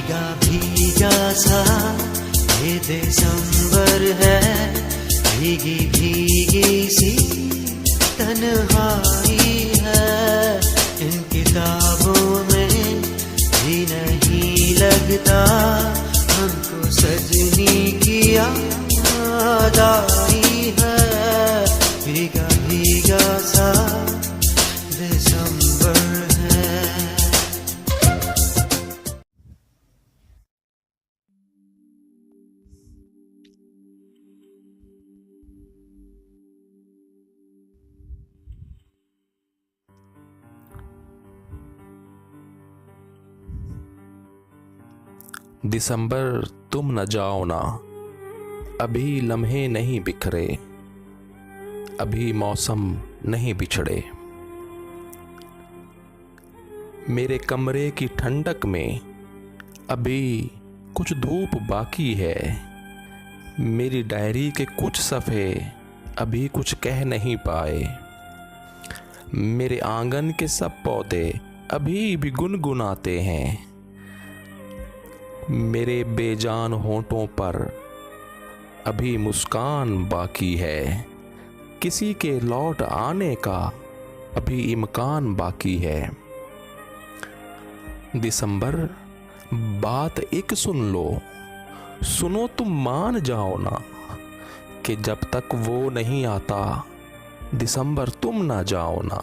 भीगा भीगा सा ये दिसंबर है, भीगी भीगी सी तन्हाई है। इन किताबों में भी नहीं लगता हमको सजनी की याद आई है। भीगा भीगा सा दिसंबर है। दिसंबर तुम न जाओ ना, अभी लम्हे नहीं बिखरे, अभी मौसम नहीं बिछड़े। मेरे कमरे की ठंडक में अभी कुछ धूप बाकी है। मेरी डायरी के कुछ सफ़े अभी कुछ कह नहीं पाए। मेरे आंगन के सब पौधे अभी भी गुनगुनाते हैं। मेरे बेजान होंठों पर अभी मुस्कान बाकी है। किसी के लौट आने का अभी इम्कान बाकी है। दिसंबर बात एक सुन लो, सुनो तुम मान जाओ ना, कि जब तक वो नहीं आता दिसंबर तुम ना जाओ ना।